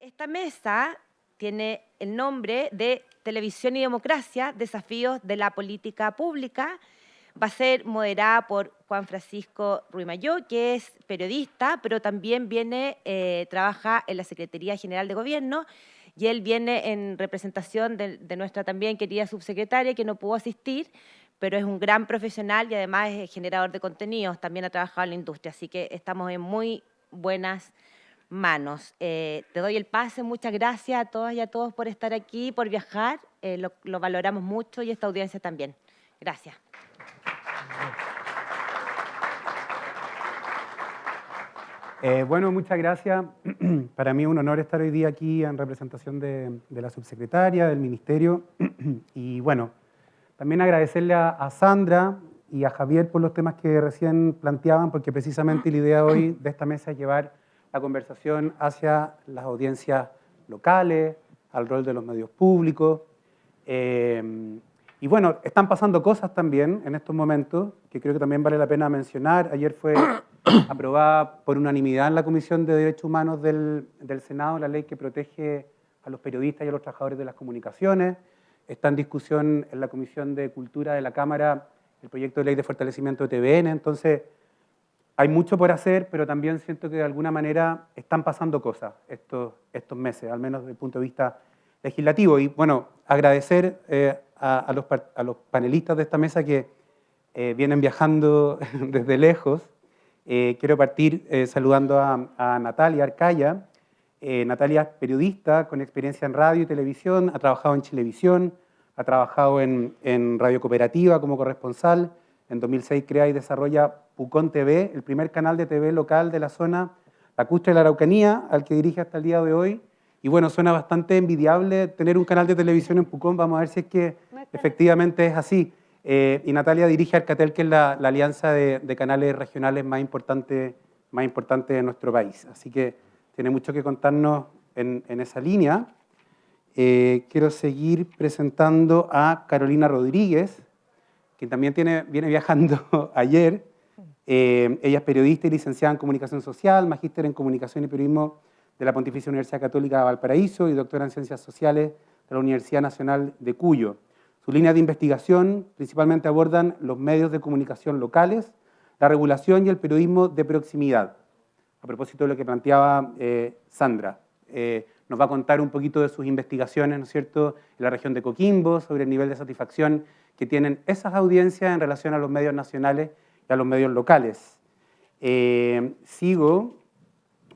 Esta mesa tiene el nombre de Televisión y Democracia, Desafíos de la Política Pública. Va a ser moderada por Juan Francisco Ruimayó, que es periodista, pero también trabaja en la Secretaría General de Gobierno, y él viene en representación de nuestra también querida subsecretaria, que no pudo asistir, pero es un gran profesional y además es generador de contenidos, también ha trabajado en la industria, así que estamos en muy buenas manos. Te doy el pase, muchas gracias a todas y a todos por estar aquí, por viajar, lo valoramos mucho y esta audiencia también. Gracias. Bueno, muchas gracias. Para mí es un honor estar hoy día aquí en representación de la subsecretaria, del Ministerio. Y bueno, también agradecerle a Sandra y a Javier por los temas que recién planteaban, porque precisamente la idea hoy de esta mesa es llevar la conversación hacia las audiencias locales, al rol de los medios públicos. Y bueno, están pasando cosas también en estos momentos que creo que también vale la pena mencionar. Ayer fue aprobada por unanimidad en la Comisión de Derechos Humanos del Senado la ley que protege a los periodistas y a los trabajadores de las comunicaciones. Está en discusión en la Comisión de Cultura de la Cámara el proyecto de ley de fortalecimiento de TVN. Entonces, hay mucho por hacer, pero también siento que de alguna manera están pasando cosas estos meses, al menos desde el punto de vista legislativo. Y bueno, agradecer a los panelistas de esta mesa que vienen viajando desde lejos. Quiero partir saludando a Natalia Arcaya. Natalia es periodista con experiencia en radio y televisión, ha trabajado en Chilevisión, ha trabajado en Radio Cooperativa como corresponsal. En 2006 crea y desarrolla Pucón TV, el primer canal de TV local de la zona lacustre de la Araucanía, al que dirige hasta el día de hoy. Y bueno, suena bastante envidiable tener un canal de televisión en Pucón. Vamos a ver si es que efectivamente es así. Y Natalia dirige Arcatel, que es la alianza de canales regionales más importante de nuestro país. Así que tiene mucho que contarnos en esa línea. Quiero seguir presentando a Carolina Rodríguez, que también viene viajando ayer. Ella es periodista y licenciada en Comunicación Social, magíster en Comunicación y Periodismo de la Pontificia Universidad Católica de Valparaíso y doctora en Ciencias Sociales de la Universidad Nacional de Cuyo. Sus líneas de investigación principalmente abordan los medios de comunicación locales, la regulación y el periodismo de proximidad. A propósito de lo que planteaba Sandra, nos va a contar un poquito de sus investigaciones, ¿no es cierto?, en la región de Coquimbo, sobre el nivel de satisfacción que tienen esas audiencias en relación a los medios nacionales y a los medios locales. Sigo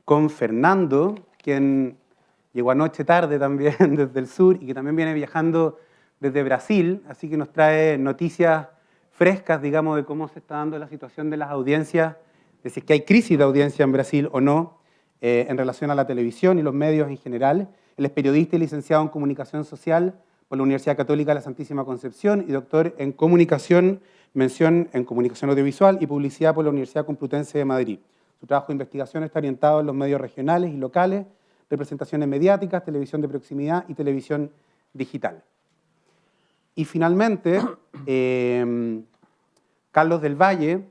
con Fernando, quien llegó anoche tarde también desde el sur y que también viene viajando desde Brasil, así que nos trae noticias frescas, digamos, de cómo se está dando la situación de las audiencias, de si es que hay crisis de audiencia en Brasil o no, en relación a la televisión y los medios en general. Él es periodista y licenciado en Comunicación Social por la Universidad Católica de la Santísima Concepción y doctor en Comunicación, mención en Comunicación Audiovisual y Publicidad por la Universidad Complutense de Madrid. Su trabajo de investigación está orientado en los medios regionales y locales, representaciones mediáticas, televisión de proximidad y televisión digital. Y finalmente, Carlos del Valle,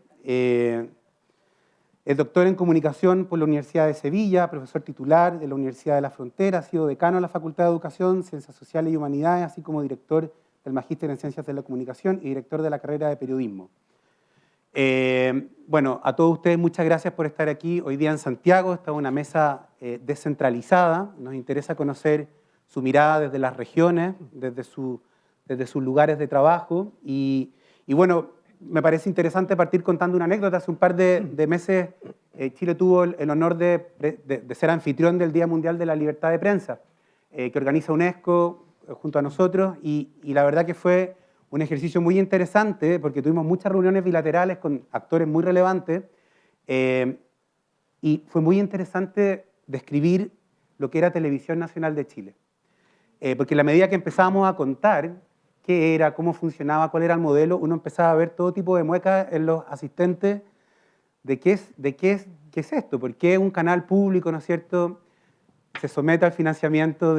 es doctor en Comunicación por la Universidad de Sevilla, profesor titular de la Universidad de la Frontera, ha sido decano de la Facultad de Educación, Ciencias Sociales y Humanidades, así como director del Magíster en Ciencias de la Comunicación y director de la carrera de Periodismo. Bueno, a todos ustedes muchas gracias por estar aquí hoy día en Santiago. Esta es una mesa descentralizada. Nos interesa conocer su mirada desde las regiones, desde sus lugares de trabajo. Y bueno, me parece interesante partir contando una anécdota. Hace un par de meses Chile tuvo el honor de ser anfitrión del Día Mundial de la Libertad de Prensa, que organiza UNESCO junto a nosotros, y la verdad que fue un ejercicio muy interesante porque tuvimos muchas reuniones bilaterales con actores muy relevantes y fue muy interesante describir lo que era Televisión Nacional de Chile. Porque a la medida que empezábamos a contar qué era, cómo funcionaba, cuál era el modelo, uno empezaba a ver todo tipo de muecas en los asistentes de qué es esto, por qué un canal público, ¿no es cierto?, se somete al financiamiento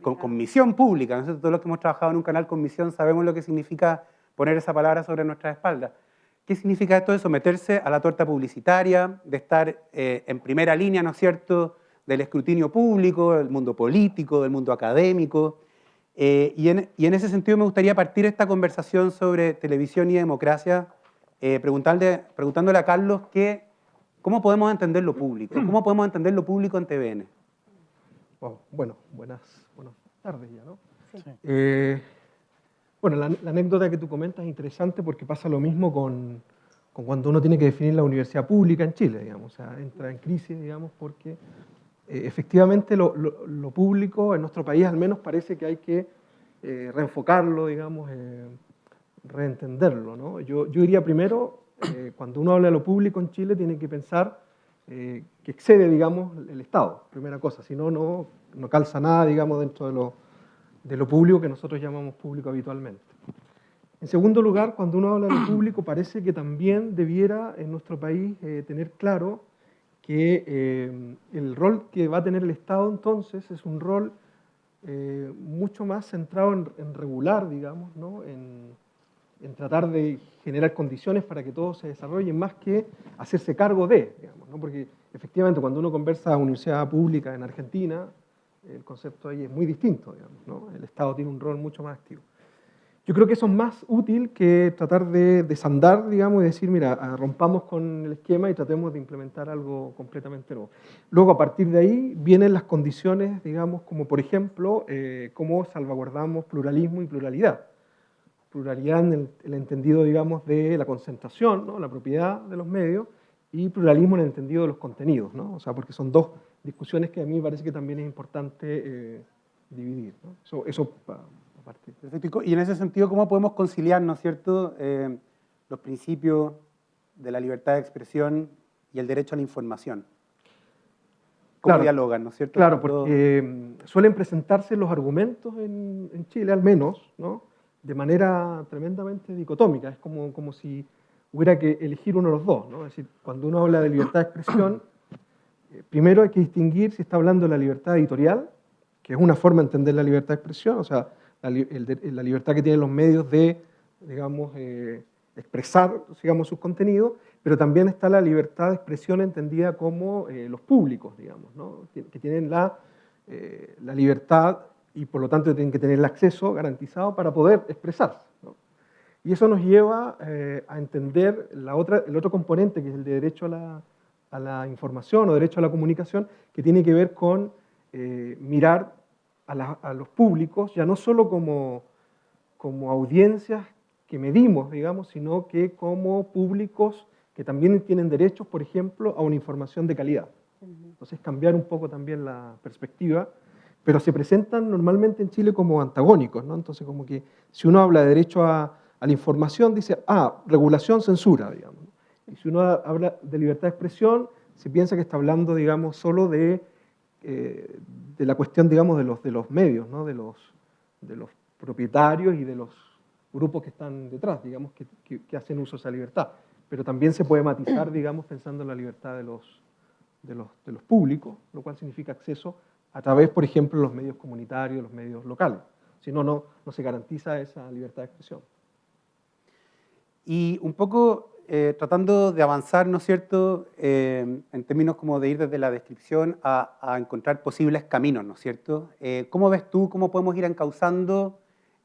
con misión pública. Nosotros todos los que hemos trabajado en un canal con misión sabemos lo que significa poner esa palabra sobre nuestras espaldas. ¿Qué significa esto de someterse a la torta publicitaria, de estar en primera línea, ¿no es cierto?, del escrutinio público, del mundo político, del mundo académico. Y en ese sentido me gustaría partir esta conversación sobre televisión y democracia preguntándole a Carlos cómo podemos entender lo público, cómo podemos entender lo público en TVN. Bueno, buenas tardes ya, ¿no? Sí. Bueno, la anécdota que tú comentas es interesante porque pasa lo mismo con cuando uno tiene que definir la universidad pública en Chile, digamos. O sea, entra en crisis, digamos, porque efectivamente lo público en nuestro país al menos parece que hay que reenfocarlo, digamos, reentenderlo, ¿no? Yo diría primero, cuando uno habla de lo público en Chile tiene que pensar que excede, digamos, el Estado, primera cosa, si no, no calza nada, digamos, dentro de lo público que nosotros llamamos público habitualmente. En segundo lugar, cuando uno habla de lo público, parece que también debiera en nuestro país tener claro que el rol que va a tener el Estado entonces es un rol mucho más centrado en regular, digamos, ¿no? En tratar de generar condiciones para que todo se desarrolle, más que hacerse cargo de, digamos, ¿no? Porque efectivamente cuando uno conversa a universidad pública en Argentina, el concepto ahí es muy distinto, digamos, ¿no? El Estado tiene un rol mucho más activo. Yo creo que eso es más útil que tratar de desandar, digamos, y decir, mira, rompamos con el esquema y tratemos de implementar algo completamente nuevo. Luego, a partir de ahí, vienen las condiciones, digamos, como por ejemplo, cómo salvaguardamos pluralismo y pluralidad. Pluralidad en el entendido, digamos, de la concentración, ¿no? La propiedad de los medios, y pluralismo en el entendido de los contenidos, ¿no? O sea, porque son dos discusiones que a mí me parece que también es importante dividir, ¿no? Eso a partir. Perfecto. Y en ese sentido, ¿cómo podemos conciliar, ¿no es cierto?, los principios de la libertad de expresión y el derecho a la información? ¿Cómo dialogan, ¿no es cierto? Claro, porque suelen presentarse los argumentos en Chile, al menos, ¿no? De manera tremendamente dicotómica. Es como si hubiera que elegir uno de los dos, ¿no? Es decir, cuando uno habla de libertad de expresión, primero hay que distinguir si está hablando de la libertad editorial, que es una forma de entender la libertad de expresión, o sea, la libertad que tienen los medios de, digamos, expresar, digamos, sus contenidos, pero también está la libertad de expresión entendida como los públicos, digamos, ¿no? Que tienen la libertad y por lo tanto tienen que tener el acceso garantizado para poder expresarse, ¿no? Y eso nos lleva a entender el otro componente, que es el de derecho a la información o derecho a la comunicación, que tiene que ver con mirar a los públicos, ya no solo como audiencias que medimos, digamos, sino que como públicos que también tienen derechos, por ejemplo, a una información de calidad. Entonces, cambiar un poco también la perspectiva, pero se presentan normalmente en Chile como antagónicos, ¿no? Entonces, como que si uno habla de derecho a la información, dice, regulación, censura, digamos. Y si uno habla de libertad de expresión, se piensa que está hablando, digamos, solo de la cuestión, digamos, de los medios, ¿no? De los propietarios y de los grupos que están detrás, digamos, que hacen uso de esa libertad. Pero también se puede matizar, digamos, pensando en la libertad de los públicos, lo cual significa acceso a través, por ejemplo, de los medios comunitarios, los medios locales. Si no, no se garantiza esa libertad de expresión. Y un poco tratando de avanzar, ¿no es cierto?, en términos como de ir desde la descripción a encontrar posibles caminos, ¿no es cierto? ¿Cómo ves tú, cómo podemos ir encauzando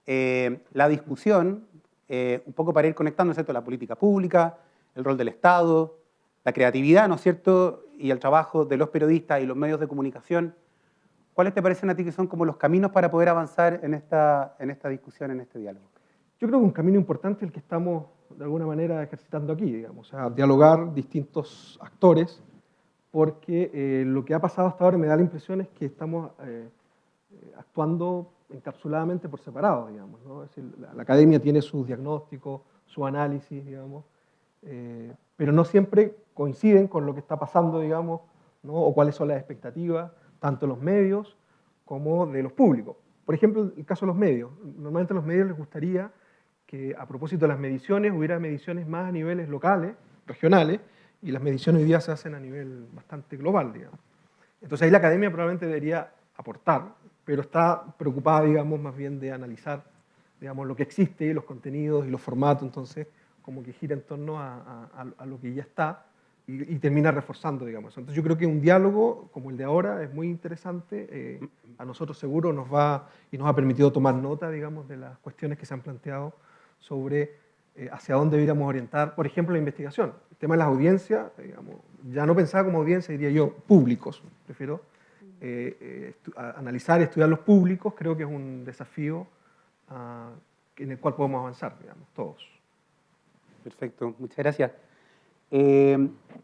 la discusión, un poco para ir conectando, ¿no es cierto?, la política pública, el rol del Estado, la creatividad, ¿no es cierto?, y el trabajo de los periodistas y los medios de comunicación? ¿Cuáles te parecen a ti que son como los caminos para poder avanzar en esta discusión, en este diálogo? Yo creo que un camino importante es el que estamos de alguna manera ejercitando aquí, digamos, o sea, dialogar distintos actores, porque lo que ha pasado hasta ahora me da la impresión es que estamos actuando encapsuladamente por separado, digamos, ¿no? Es decir, la academia tiene sus diagnósticos, su análisis, digamos, pero no siempre coinciden con lo que está pasando, digamos, ¿no? O cuáles son las expectativas, tanto de los medios como de los públicos. Por ejemplo, el caso de los medios. Normalmente a los medios les gustaría que, a propósito de las mediciones, hubiera mediciones más a niveles locales, regionales, y las mediciones hoy día se hacen a nivel bastante global, digamos. Entonces ahí la academia probablemente debería aportar, pero está preocupada, digamos, más bien de analizar, digamos, lo que existe, los contenidos y los formatos, entonces como que gira en torno a lo que ya está, y termina reforzando, digamos. Entonces yo creo que un diálogo como el de ahora es muy interesante, a nosotros seguro nos ha permitido tomar nota, digamos, de las cuestiones que se han planteado sobre hacia dónde deberíamos orientar, por ejemplo, la investigación. El tema de las audiencias, digamos, ya no pensaba como audiencia, diría yo, públicos, prefiero analizar y estudiar los públicos, creo que es un desafío en el cual podemos avanzar, digamos, todos. Perfecto, muchas gracias.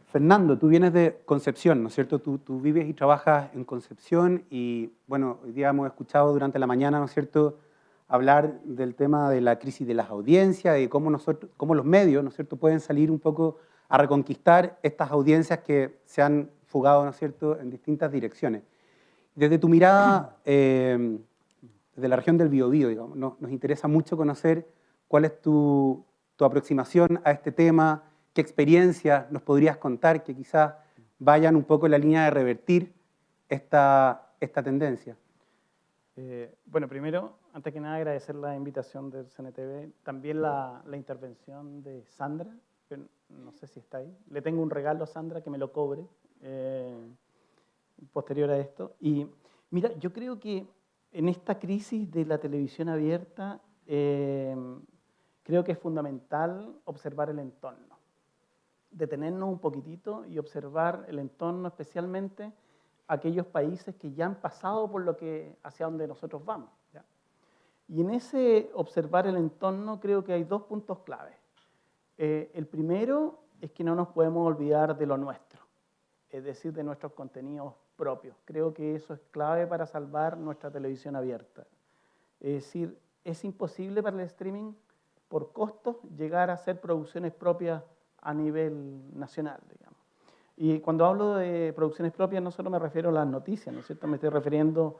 Fernando, tú vienes de Concepción, ¿no es cierto? Tú vives y trabajas en Concepción y, bueno, hoy día hemos escuchado durante la mañana, ¿no es cierto?, hablar del tema de la crisis de las audiencias y cómo los medios, ¿no es cierto?, pueden salir un poco a reconquistar estas audiencias que se han fugado, ¿no es cierto?, en distintas direcciones. Desde tu mirada, desde la región del Biobío, digamos, nos interesa mucho conocer cuál es tu aproximación a este tema, qué experiencias nos podrías contar que quizás vayan un poco en la línea de revertir esta tendencia. Bueno, primero, antes que nada, agradecer la invitación del CNTV, también la intervención de Sandra, que no sé si está ahí. Le tengo un regalo a Sandra que me lo cobre posterior a esto. Y mira, yo creo que en esta crisis de la televisión abierta, creo que es fundamental observar el entorno, detenernos un poquitito y observar el entorno, especialmente aquellos países que ya han pasado por hacia donde nosotros vamos, ¿ya? Y en ese observar el entorno creo que hay dos puntos claves. El primero es que no nos podemos olvidar de lo nuestro, es decir, de nuestros contenidos propios. Creo que eso es clave para salvar nuestra televisión abierta. Es decir, es imposible para el streaming, por costos, llegar a hacer producciones propias a nivel nacional, digamos. Y cuando hablo de producciones propias, no solo me refiero a las noticias, ¿no es cierto? Me estoy refiriendo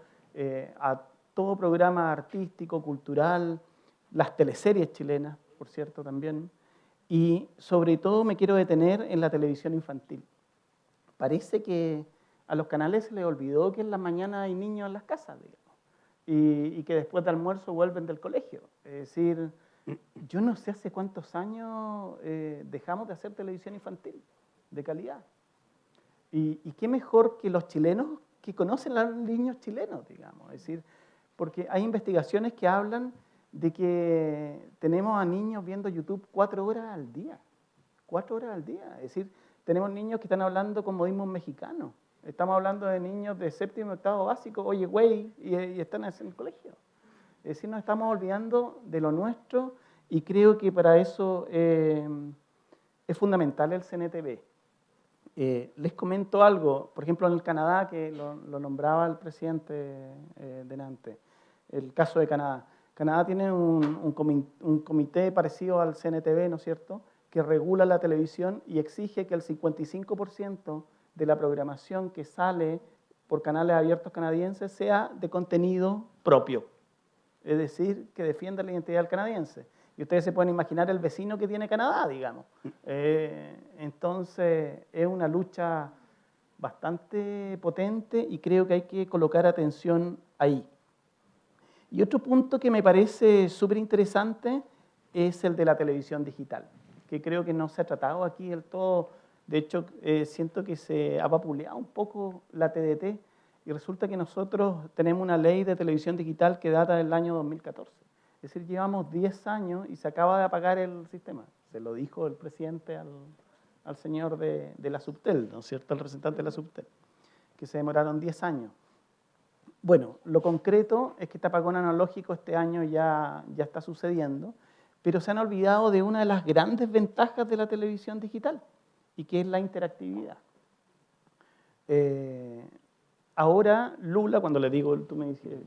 a todo programa artístico, cultural, las teleseries chilenas, por cierto, también. Y sobre todo me quiero detener en la televisión infantil. Parece que a los canales se les olvidó que en la mañana hay niños en las casas, digamos, y que después de almuerzo vuelven del colegio. Es decir, yo no sé hace cuántos años dejamos de hacer televisión infantil de calidad. Y qué mejor que los chilenos que conocen a los niños chilenos, digamos. Es decir, porque hay investigaciones que hablan de que tenemos a niños viendo YouTube 4 horas al día. 4 horas al día. Es decir, tenemos niños que están hablando con modismos mexicanos. Estamos hablando de niños de 7º y 8º básico, oye, güey, y están en el colegio. Es decir, nos estamos olvidando de lo nuestro y creo que para eso es fundamental el CNTV. Les comento algo, por ejemplo, en el Canadá, que lo nombraba el presidente delante, el caso de Canadá. Canadá tiene un comité parecido al CNTV, ¿no es cierto?, que regula la televisión y exige que el 55% de la programación que sale por canales abiertos canadienses sea de contenido propio. Es decir, que defienda la identidad del canadiense. Y ustedes se pueden imaginar el vecino que tiene Canadá, digamos. Entonces, es una lucha bastante potente y creo que hay que colocar atención ahí. Y otro punto que me parece súper interesante es el de la televisión digital, que creo que no se ha tratado aquí del todo. De hecho, siento que se ha vapuleado un poco la TDT y resulta que nosotros tenemos una ley de televisión digital que data del año 2014. Es decir, llevamos 10 años y se acaba de apagar el sistema. Se lo dijo el presidente al señor de la Subtel, ¿no es cierto?, el representante de la Subtel, que se demoraron 10 años. Bueno, lo concreto es que este apagón analógico este año ya está sucediendo, pero se han olvidado de una de las grandes ventajas de la televisión digital, y que es la interactividad. Ahora, Lula, cuando le digo, tú me dices,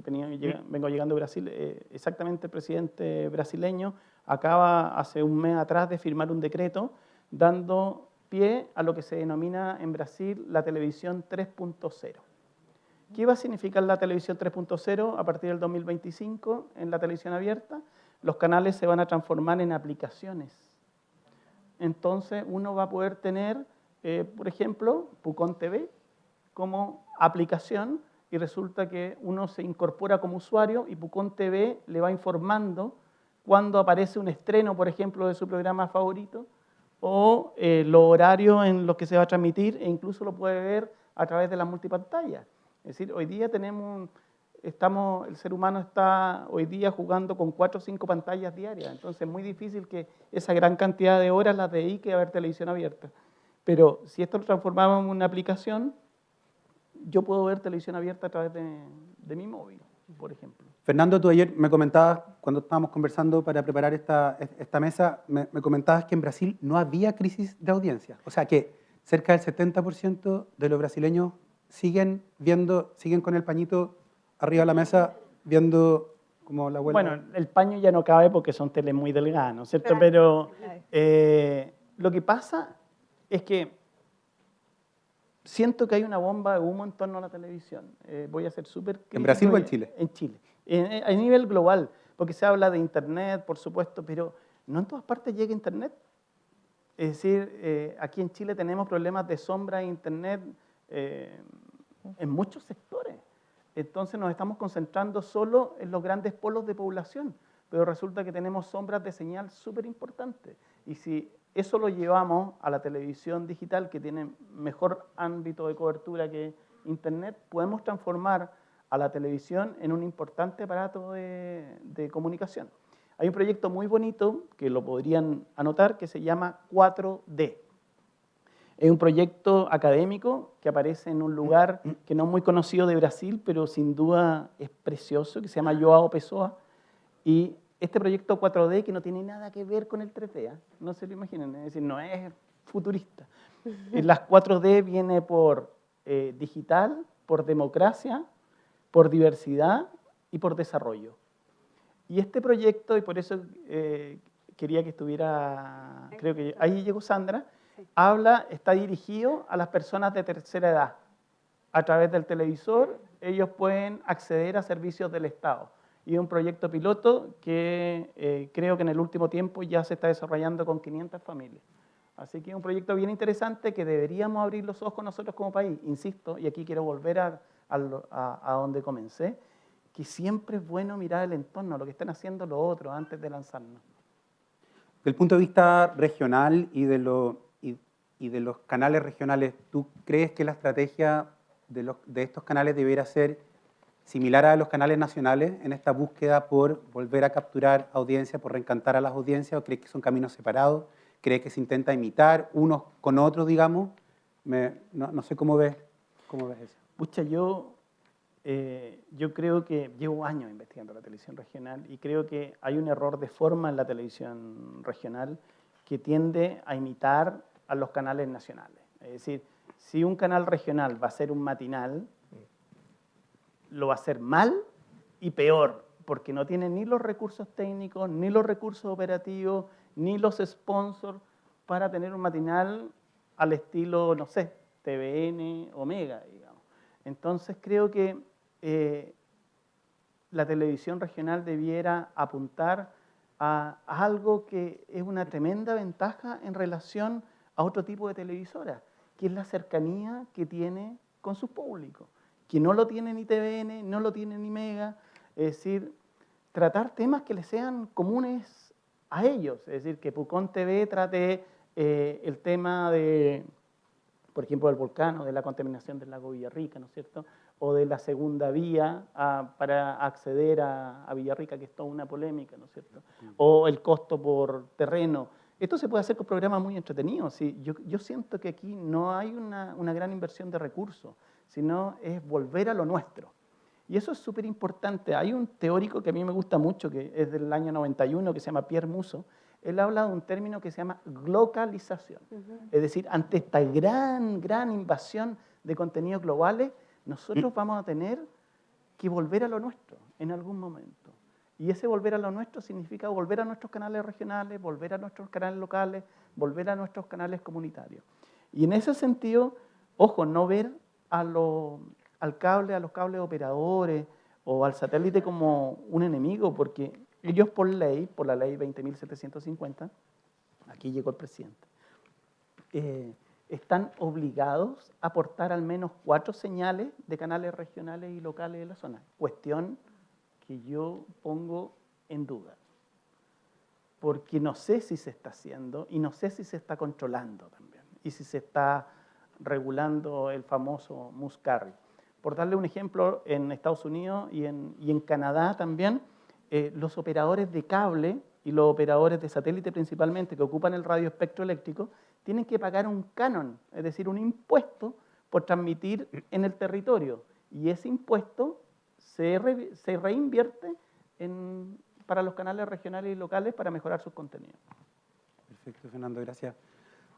vengo llegando a Brasil, exactamente el presidente brasileño acaba hace un mes atrás de firmar un decreto dando pie a lo que se denomina en Brasil la televisión 3.0. ¿Qué va a significar la televisión 3.0 a partir del 2025 en la televisión abierta? Los canales se van a transformar en aplicaciones. Entonces, uno va a poder tener, por ejemplo, Pucón TV como aplicación y resulta que uno se incorpora como usuario y Pucón TV le va informando cuando aparece un estreno, por ejemplo, de su programa favorito o los horarios en los que se va a transmitir, e incluso lo puede ver a través de las multipantallas. Es decir, hoy día el ser humano está hoy día jugando con 4 o 5 pantallas diarias, entonces es muy difícil que esa gran cantidad de horas las dedique a ver televisión abierta. Pero si esto lo transformamos en una aplicación, yo puedo ver televisión abierta a través de mi móvil, por ejemplo. Fernando, tú ayer me comentabas, cuando estábamos conversando para preparar esta mesa, me comentabas que en Brasil no había crisis de audiencia. O sea, que cerca del 70% de los brasileños siguen con el pañito arriba de la mesa, viendo como la abuela. Bueno, el paño ya no cabe porque son teles muy delgadas, ¿no es cierto? Pero lo que pasa es que siento que hay una bomba de humo en torno a la televisión. Voy a ser súper crítico. ¿En Brasil o en Chile? En Chile. A nivel global, porque se habla de Internet, por supuesto, pero no en todas partes llega Internet. Es decir, aquí en Chile tenemos problemas de sombra de Internet en muchos sectores. Entonces nos estamos concentrando solo en los grandes polos de población, pero resulta que tenemos sombras de señal súper importantes. Y si eso lo llevamos a la televisión digital, que tiene mejor ámbito de cobertura que Internet, podemos transformar a la televisión en un importante aparato de comunicación. Hay un proyecto muy bonito, que lo podrían anotar, que se llama 4D. Es un proyecto académico que aparece en un lugar que no es muy conocido de Brasil, pero sin duda es precioso, que se llama João Pessoa. Y este proyecto 4D, que no tiene nada que ver con el 3D, no se lo imaginen, es decir, no es futurista. Las 4D viene por digital, por democracia, por diversidad y por desarrollo. Y este proyecto, y por eso quería que estuviera, creo que ahí llegó Sandra, está dirigido a las personas de tercera edad. A través del televisor, ellos pueden acceder a servicios del Estado. Y es un proyecto piloto que creo que en el último tiempo ya se está desarrollando con 500 familias. Así que es un proyecto bien interesante que deberíamos abrir los ojos nosotros como país. Insisto, y aquí quiero volver a donde comencé, que siempre es bueno mirar el entorno, lo que están haciendo los otros antes de lanzarnos. Desde el punto de vista regional y de los canales regionales, ¿tú crees que la estrategia de estos canales debiera ser similar a los canales nacionales en esta búsqueda por volver a capturar audiencia, por reencantar a las audiencias, o crees que son caminos separados? ¿Crees que se intenta imitar unos con otros, digamos? No sé cómo ves eso. Pucha, yo creo que llevo años investigando la televisión regional y creo que hay un error de forma en la televisión regional que tiende a imitar a los canales nacionales. Es decir, si un canal regional va a ser un matinal, lo va a hacer mal y peor, porque no tiene ni los recursos técnicos, ni los recursos operativos, ni los sponsors para tener un matinal al estilo, no sé, TVN o Mega, digamos. Entonces creo que la televisión regional debiera apuntar a algo que es una tremenda ventaja en relación a otro tipo de televisoras, que es la cercanía que tiene con su público, que no lo tiene ni TVN, no lo tiene ni Mega, es decir, tratar temas que les sean comunes a ellos, es decir, que Pucón TV trate el tema de, por ejemplo, del volcán o de la contaminación del lago Villarrica, ¿no es cierto?, o de la segunda vía para acceder a Villarrica, que es toda una polémica, ¿no es cierto?, o el costo por terreno. Esto se puede hacer con programas muy entretenidos. ¿Sí? Yo siento que aquí no hay una gran inversión de recursos, sino es volver a lo nuestro. Y eso es súper importante. Hay un teórico que a mí me gusta mucho, que es del año 91, que se llama Pierre Musso. Él habla de un término que se llama glocalización. Es decir, ante esta gran invasión de contenidos globales, nosotros vamos a tener que volver a lo nuestro en algún momento. Y ese volver a lo nuestro significa volver a nuestros canales regionales, volver a nuestros canales locales, volver a nuestros canales comunitarios. Y en ese sentido, ojo, no ver a los cables operadores o al satélite como un enemigo, porque ellos por la ley 20.750, aquí llegó el presidente, están obligados a aportar al menos 4 señales de canales regionales y locales de la zona. Cuestión que yo pongo en duda. porque no sé si se está haciendo y no sé si se está controlando también, y si se está regulando el famoso Moose Carry. Por darle un ejemplo, en Estados Unidos y en Canadá también, los operadores de cable y los operadores de satélite principalmente que ocupan el radioespectro eléctrico tienen que pagar un canon, es decir, un impuesto por transmitir en el territorio. Y ese impuesto se reinvierte para los canales regionales y locales para mejorar sus contenidos. Perfecto, Fernando, gracias.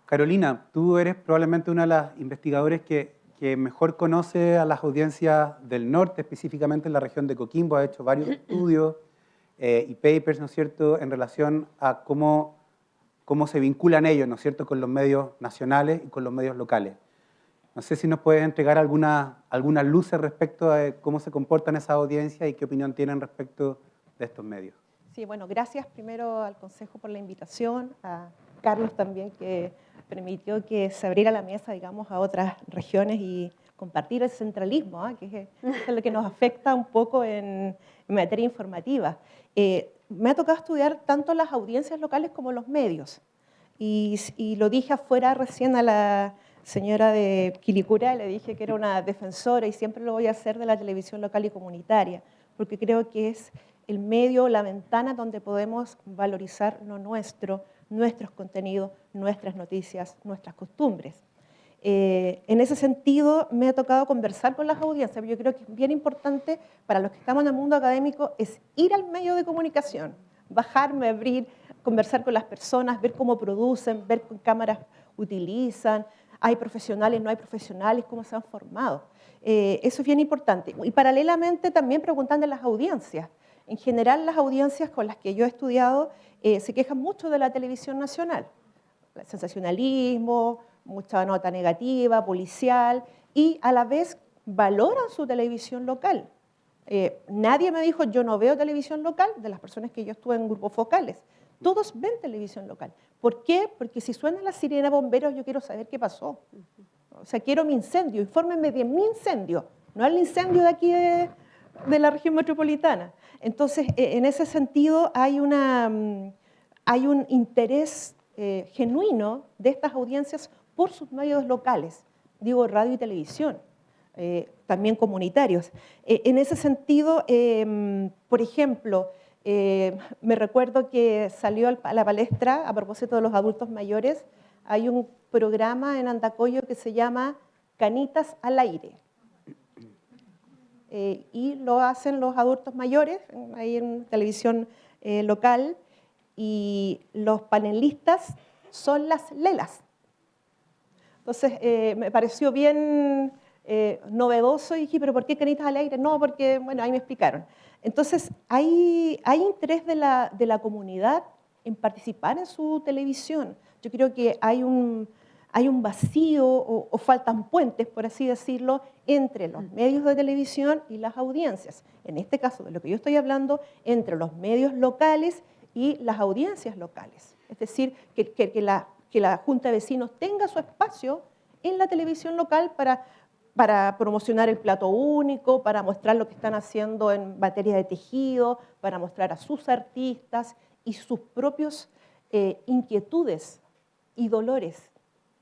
Carolina, tú eres probablemente una de las investigadores que mejor conoce a las audiencias del norte, específicamente en la región de Coquimbo. Ha hecho varios estudios y papers, ¿no es cierto?, en relación a cómo se vinculan ellos, ¿no es cierto?, con los medios nacionales y con los medios locales. No sé si nos puedes entregar algunas luces respecto a cómo se comportan esas audiencias y qué opinión tienen respecto de estos medios. Sí, bueno, gracias primero al Consejo por la invitación, a Carlos también que permitió que se abriera la mesa, digamos, a otras regiones y compartir el centralismo, que es lo que nos afecta un poco en materia informativa. Me ha tocado estudiar tanto las audiencias locales como los medios. Y lo dije afuera recién a la señora de Quilicura, le dije que era una defensora y siempre lo voy a hacer de la televisión local y comunitaria, porque creo que es el medio, la ventana donde podemos valorizar lo nuestro, nuestros contenidos, nuestras noticias, nuestras costumbres. En ese sentido, me ha tocado conversar con las audiencias. Yo creo que es bien importante para los que estamos en el mundo académico es ir al medio de comunicación, bajarme, abrir, conversar con las personas, ver cómo producen, ver qué cámaras utilizan, hay profesionales, no hay profesionales, cómo se han formado. Eso es bien importante. Y paralelamente también preguntando a las audiencias. En general, las audiencias con las que yo he estudiado se quejan mucho de la televisión nacional. El sensacionalismo, mucha nota negativa, policial, y a la vez valoran su televisión local. Nadie me dijo, yo no veo televisión local, de las personas que yo estuve en grupos focales. Todos ven televisión local. ¿Por qué? Porque si suena la sirena de bomberos, yo quiero saber qué pasó. O sea, quiero mi incendio, infórmenme de mi incendio, no el incendio de aquí de la región metropolitana. Entonces, en ese sentido, hay un interés genuino de estas audiencias por sus medios locales, digo radio y televisión, también comunitarios. En ese sentido, por ejemplo, me recuerdo que salió a la palestra, a propósito de los adultos mayores, hay un programa en Andacollo que se llama Canitas al Aire. Y lo hacen los adultos mayores, ahí en televisión local, y los panelistas son las lelas. Entonces, me pareció bien novedoso y dije, ¿pero por qué Canitas al Aire? No, porque, bueno, ahí me explicaron. Entonces, hay interés de la comunidad en participar en su televisión. Yo creo que hay un vacío o faltan puentes, por así decirlo, entre los medios de televisión y las audiencias. En este caso, de lo que yo estoy hablando, entre los medios locales y las audiencias locales. Es decir, que la Junta de Vecinos tenga su espacio en la televisión local para promocionar el plato único, para mostrar lo que están haciendo en materia de tejido, para mostrar a sus artistas y sus propios inquietudes y dolores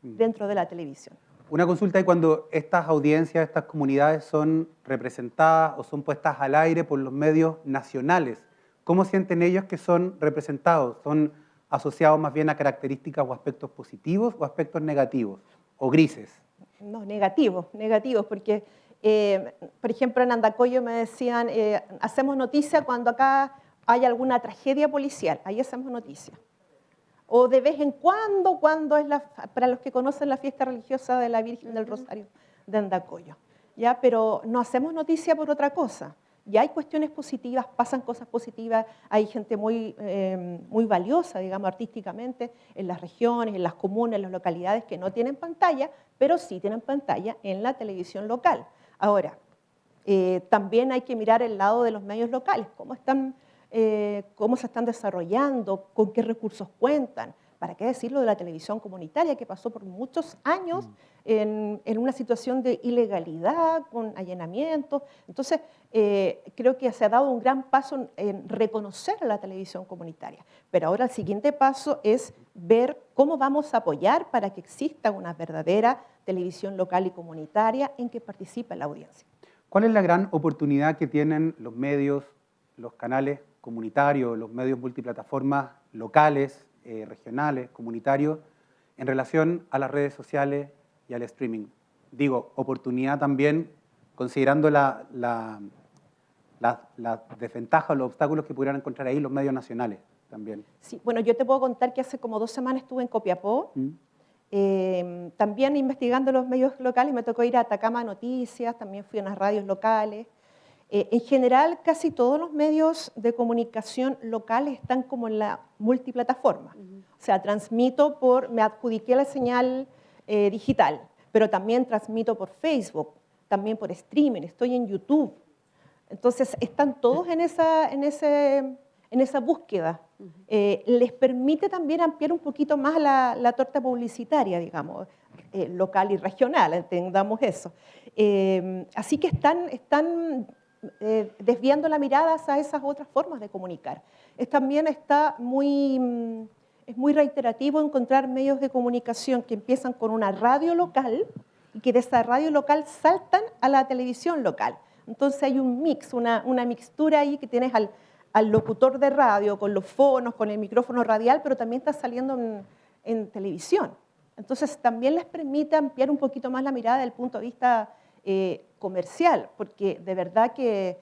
dentro de la televisión. Una consulta es cuando estas audiencias, estas comunidades son representadas o son puestas al aire por los medios nacionales. ¿Cómo sienten ellos que son representados? ¿Son asociados más bien a características o aspectos positivos o aspectos negativos o grises? No, negativos, porque, por ejemplo, en Andacollo me decían, hacemos noticia cuando acá hay alguna tragedia policial, ahí hacemos noticia. O de vez en cuando es para los que conocen la fiesta religiosa de la Virgen del Rosario de Andacollo. ¿Ya? Pero no hacemos noticia por otra cosa. Ya hay cuestiones positivas, pasan cosas positivas, hay gente muy valiosa, digamos, artísticamente, en las regiones, en las comunas, en las localidades que no tienen pantalla, pero sí tienen pantalla en la televisión local. Ahora, también hay que mirar el lado de los medios locales, cómo se están desarrollando, con qué recursos cuentan, ¿para qué decirlo de la televisión comunitaria, que pasó por muchos años en una situación de ilegalidad, con allanamientos? Entonces, creo que se ha dado un gran paso en reconocer a la televisión comunitaria. Pero ahora el siguiente paso es ver cómo vamos a apoyar para que exista una verdadera televisión local y comunitaria en que participe la audiencia. ¿Cuál es la gran oportunidad que tienen los medios, los canales comunitarios, los medios multiplataformas locales, regionales, comunitarios, en relación a las redes sociales y al streaming? Digo, oportunidad también considerando las desventajas o los obstáculos que pudieran encontrar ahí los medios nacionales también. Sí, bueno, yo te puedo contar que hace como 2 semanas estuve en Copiapó, también investigando los medios locales, me tocó ir a Atacama Noticias, también fui a unas radios locales. En general, casi todos los medios de comunicación locales están como en la multiplataforma. O sea, me adjudiqué la señal digital, pero también transmito por Facebook, también por streaming, estoy en YouTube. Entonces, están todos en esa búsqueda. Les permite también ampliar un poquito más la torta publicitaria, digamos, local y regional, entendamos eso. Así que están desviando la mirada hacia esas otras formas de comunicar. También es muy reiterativo encontrar medios de comunicación que empiezan con una radio local y que de esa radio local saltan a la televisión local. Entonces hay un mix, una mixtura ahí que tienes al locutor de radio, con los fonos, con el micrófono radial, pero también está saliendo en televisión. Entonces también les permite ampliar un poquito más la mirada desde el punto de vista comercial, porque de verdad que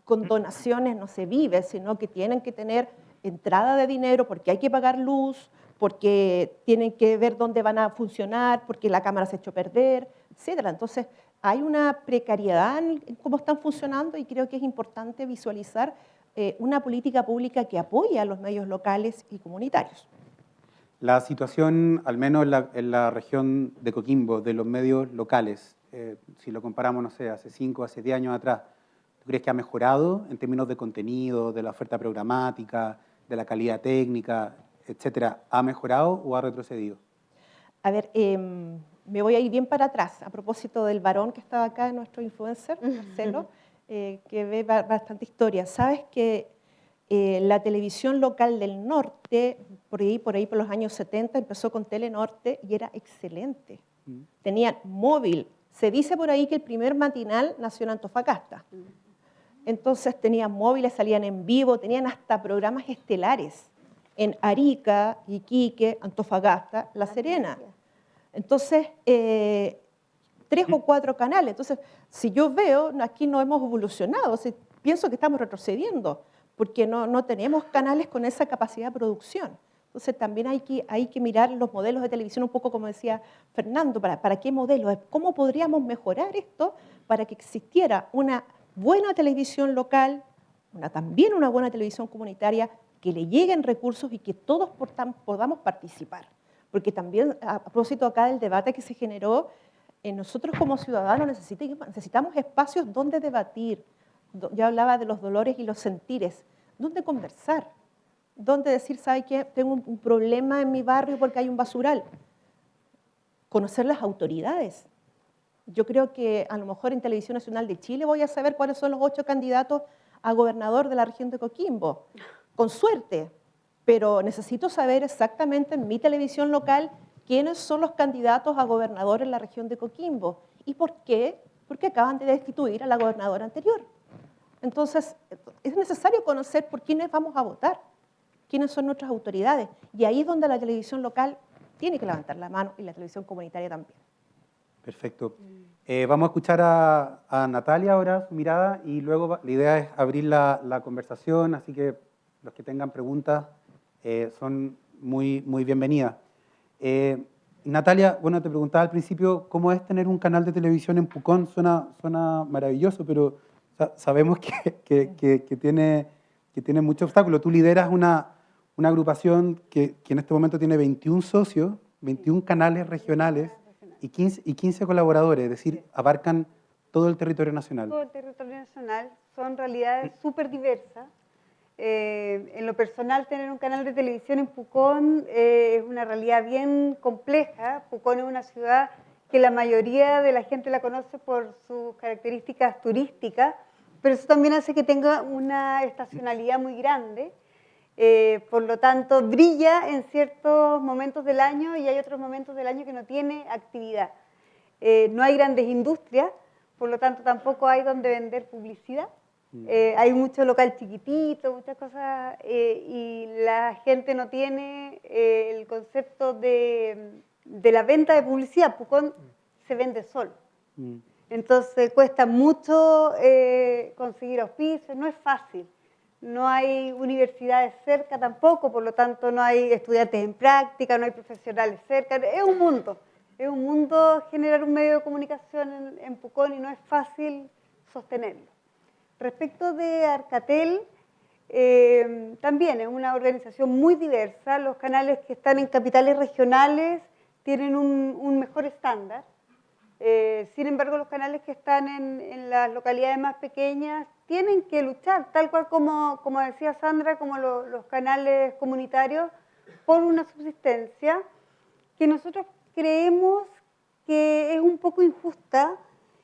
con donaciones no se vive, sino que tienen que tener entrada de dinero porque hay que pagar luz, porque tienen que ver dónde van a funcionar, porque la cámara se ha hecho perder, etc. Entonces hay una precariedad en cómo están funcionando y creo que es importante visualizar una política pública que apoye a los medios locales y comunitarios. La situación, al menos en la región de Coquimbo, de los medios locales, si lo comparamos, no sé, hace 5, hace 10 años atrás, ¿tú crees que ha mejorado en términos de contenido, de la oferta programática, de la calidad técnica, etcétera? ¿Ha mejorado o ha retrocedido? A ver, me voy a ir bien para atrás, a propósito del varón que estaba acá, nuestro influencer, Marcelo, que ve bastante historia. Sabes que la televisión local del norte, por ahí por los años 70, empezó con Telenorte y era excelente. Tenían móvil. Se dice por ahí que el primer matinal nació en Antofagasta. Entonces tenían móviles, salían en vivo, tenían hasta programas estelares en Arica, Iquique, Antofagasta, La Serena. Entonces, 3 o 4 canales. Entonces, si yo veo, aquí no hemos evolucionado, pienso que estamos retrocediendo, porque no tenemos canales con esa capacidad de producción. Entonces, también hay que mirar los modelos de televisión un poco como decía Fernando, ¿para qué modelos? ¿Cómo podríamos mejorar esto para que existiera una buena televisión local, también una buena televisión comunitaria, que le lleguen recursos y que todos podamos participar? Porque también, a propósito acá del debate que se generó, nosotros como ciudadanos necesitamos espacios donde debatir. Yo hablaba de los dolores y los sentires, donde conversar, donde decir, ¿sabe qué? Tengo un problema en mi barrio porque hay un basural. Conocer las autoridades. Yo creo que a lo mejor en Televisión Nacional de Chile voy a saber cuáles son los 8 candidatos a gobernador de la región de Coquimbo, con suerte, pero necesito saber exactamente en mi televisión local quiénes son los candidatos a gobernador en la región de Coquimbo. ¿Y por qué? Porque acaban de destituir a la gobernadora anterior. Entonces, es necesario conocer por quiénes vamos a votar, quiénes son nuestras autoridades. Y ahí es donde la televisión local tiene que levantar la mano y la televisión comunitaria también. Perfecto. Vamos a escuchar a Natalia ahora, su mirada, y luego la idea es abrir la conversación, así que los que tengan preguntas son muy bienvenidas. Natalia, bueno, te preguntaba al principio cómo es tener un canal de televisión en Pucón. Suena maravilloso, pero sabemos que tiene muchos obstáculos. Tú lideras una agrupación que en este momento tiene 21 socios, 21 canales regionales y 15 colaboradores, es decir, abarcan todo el territorio nacional. Todo el territorio nacional, son realidades súper diversas. En lo personal, tener un canal de televisión en Pucón es una realidad bien compleja. Pucón es una ciudad que la mayoría de la gente la conoce por sus características turísticas, pero eso también hace que tenga una estacionalidad muy grande. Por lo tanto, brilla en ciertos momentos del año y hay otros momentos del año que no tiene actividad. No hay grandes industrias, por lo tanto tampoco hay donde vender publicidad. Hay mucho local chiquitito, muchas cosas, y la gente no tiene el concepto de la venta de publicidad. Pucón se vende solo. Entonces cuesta mucho conseguir auspicios, no es fácil. No hay universidades cerca tampoco, por lo tanto no hay estudiantes en práctica, no hay profesionales cerca. Es un mundo generar un medio de comunicación en Pucón y no es fácil sostenerlo. Respecto de Arcatel, también es una organización muy diversa. Los canales que están en capitales regionales tienen un mejor estándar. Sin embargo, los canales que están en las localidades más pequeñas tienen que luchar, tal cual como decía Sandra, como los canales comunitarios, por una subsistencia que nosotros creemos que es un poco injusta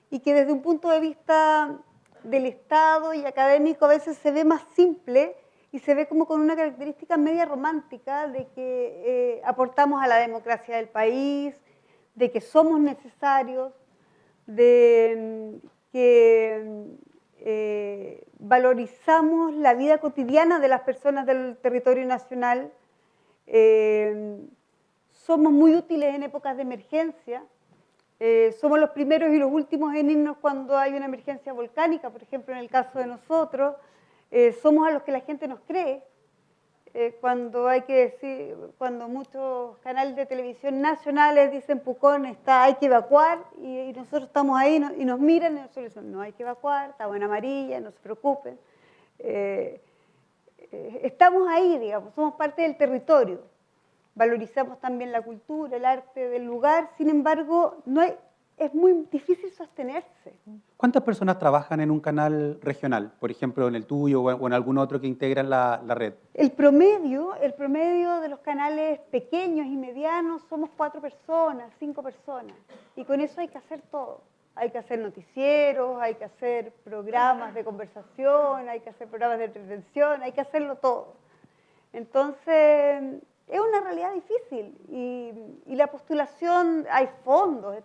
y que desde un punto de vista del Estado y académico a veces se ve más simple y se ve como con una característica media romántica de que aportamos a la democracia del país, de que somos necesarios, de que valorizamos la vida cotidiana de las personas del territorio nacional, somos muy útiles en épocas de emergencia, somos los primeros y los últimos en irnos cuando hay una emergencia volcánica, por ejemplo, en el caso de nosotros, somos a los que la gente nos cree. Cuando cuando muchos canales de televisión nacionales dicen Pucón hay que evacuar y nosotros estamos ahí y nos miran y nosotros decimos no hay que evacuar, estamos en amarilla, no se preocupen. Estamos ahí, digamos, somos parte del territorio. Valorizamos también la cultura, el arte del lugar, sin embargo, es muy difícil sostenerse. ¿Cuántas personas trabajan en un canal regional, por ejemplo, en el tuyo o en algún otro que integran la red? El promedio de los canales pequeños y medianos somos 4 personas, 5 personas, y con eso hay que hacer todo. Hay que hacer noticieros, hay que hacer programas de conversación, hay que hacer programas de entretención, hay que hacerlo todo. Entonces, es una realidad difícil y la postulación, hay fondos,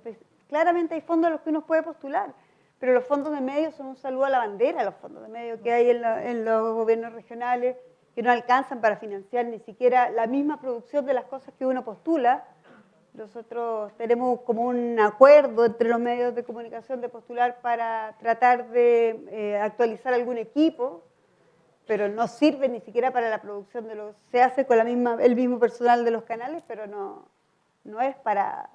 claramente hay fondos a los que uno puede postular, pero los fondos de medios son un saludo a la bandera, los fondos de medios que hay en los gobiernos regionales, que no alcanzan para financiar ni siquiera la misma producción de las cosas que uno postula. Nosotros tenemos como un acuerdo entre los medios de comunicación de postular para tratar de actualizar algún equipo, pero no sirve ni siquiera para la producción se hace con el mismo personal de los canales, pero no es para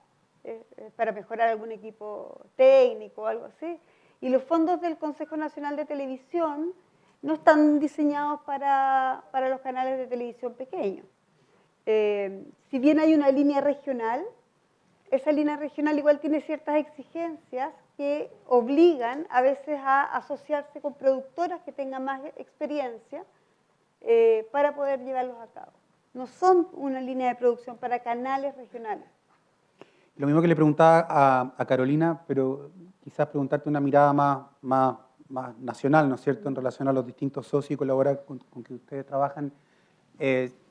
mejorar algún equipo técnico o algo así. Y los fondos del Consejo Nacional de Televisión no están diseñados para los canales de televisión pequeños. Si bien hay una línea regional, esa línea regional igual tiene ciertas exigencias que obligan a veces a asociarse con productoras que tengan más experiencia para poder llevarlos a cabo. No son una línea de producción para canales regionales. Lo mismo que le preguntaba a Carolina, pero quizás preguntarte una mirada más nacional, ¿no es cierto?, en relación a los distintos socios y colaboradores con que ustedes trabajan.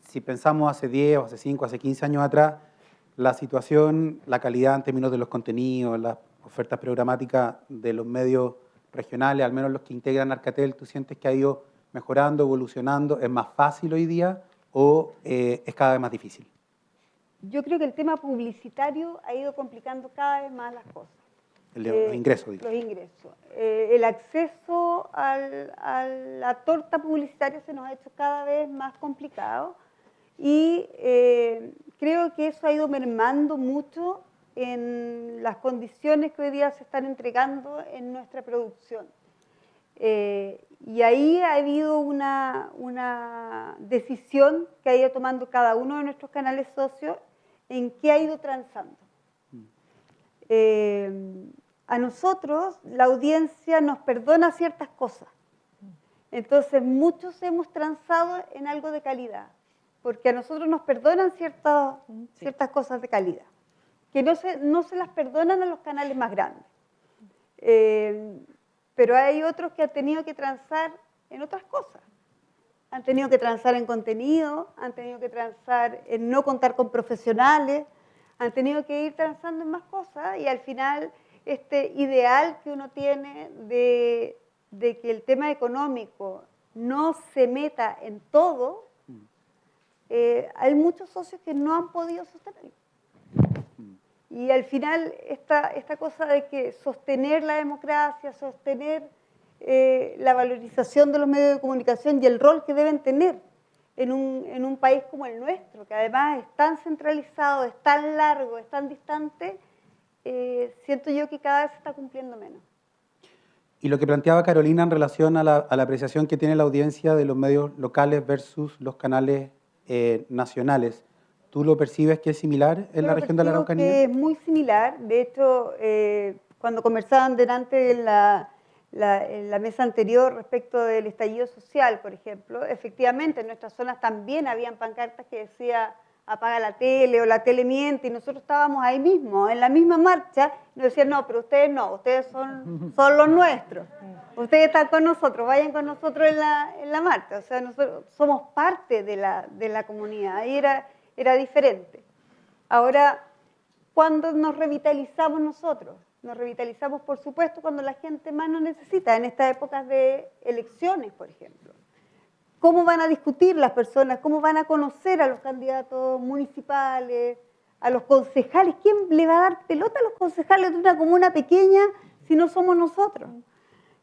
Si pensamos hace 10, o hace 5, hace 15 años atrás, la situación, la calidad en términos de los contenidos, las ofertas programáticas de los medios regionales, al menos los que integran Arcatel, ¿tú sientes que ha ido mejorando, evolucionando? ¿Es más fácil hoy día o es cada vez más difícil? Yo creo que el tema publicitario ha ido complicando cada vez más las cosas. Los ingresos, digo. Los ingresos. El acceso a la torta publicitaria se nos ha hecho cada vez más complicado y creo que eso ha ido mermando mucho en las condiciones que hoy día se están entregando en nuestra producción. Y ahí ha habido una decisión que ha ido tomando cada uno de nuestros canales socios en qué ha ido transando. A nosotros la audiencia nos perdona ciertas cosas. Entonces, muchos hemos transado en algo de calidad, porque a nosotros nos perdonan ciertas cosas de calidad, que no se las perdonan a los canales más grandes. Pero hay otros que han tenido que transar en otras cosas. Han tenido que transar en contenido, han tenido que transar en no contar con profesionales, han tenido que ir transando en más cosas y al final este ideal que uno tiene de que el tema económico no se meta en todo, hay muchos socios que no han podido sostenerlo. Y al final esta cosa de que sostener la democracia, sostener la valorización de los medios de comunicación y el rol que deben tener en un país como el nuestro, que además es tan centralizado, es tan largo, es tan distante, siento yo que cada vez se está cumpliendo menos. Y lo que planteaba Carolina en relación a la apreciación que tiene la audiencia de los medios locales versus los canales nacionales, ¿tú lo percibes que es similar en la región de la Araucanía? Que es muy similar. De hecho, cuando conversaban delante en la mesa anterior respecto del estallido social, por ejemplo, efectivamente en nuestras zonas también habían pancartas que decía apaga la tele o la tele miente, y nosotros estábamos ahí mismo, en la misma marcha, y nos decían, no, pero ustedes no, ustedes son los nuestros, ustedes están con nosotros, vayan con nosotros en la marcha, o sea, nosotros somos parte de la comunidad, ahí era diferente. Ahora, ¿cuándo nos revitalizamos nosotros? Nos revitalizamos, por supuesto, cuando la gente más nos necesita, en estas épocas de elecciones, por ejemplo. ¿Cómo van a discutir las personas? ¿Cómo van a conocer a los candidatos municipales, a los concejales? ¿Quién le va a dar pelota a los concejales de una comuna pequeña si no somos nosotros?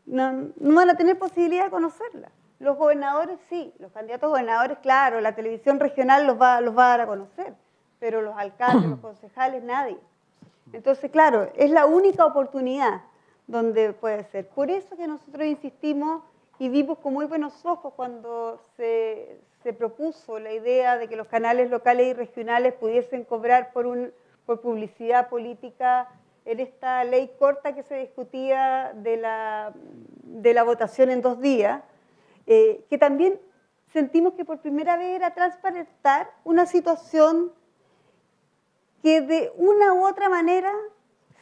No van a tener posibilidad de conocerla. Los gobernadores sí, los candidatos gobernadores, claro, la televisión regional los va a dar a conocer, pero los alcaldes, los concejales, nadie. Entonces, claro, es la única oportunidad donde puede ser. Por eso que nosotros insistimos y vimos con muy buenos ojos cuando se propuso la idea de que los canales locales y regionales pudiesen cobrar por publicidad política en esta ley corta que se discutía de la votación en 2 días, que también sentimos que por primera vez era transparentar una situación que de una u otra manera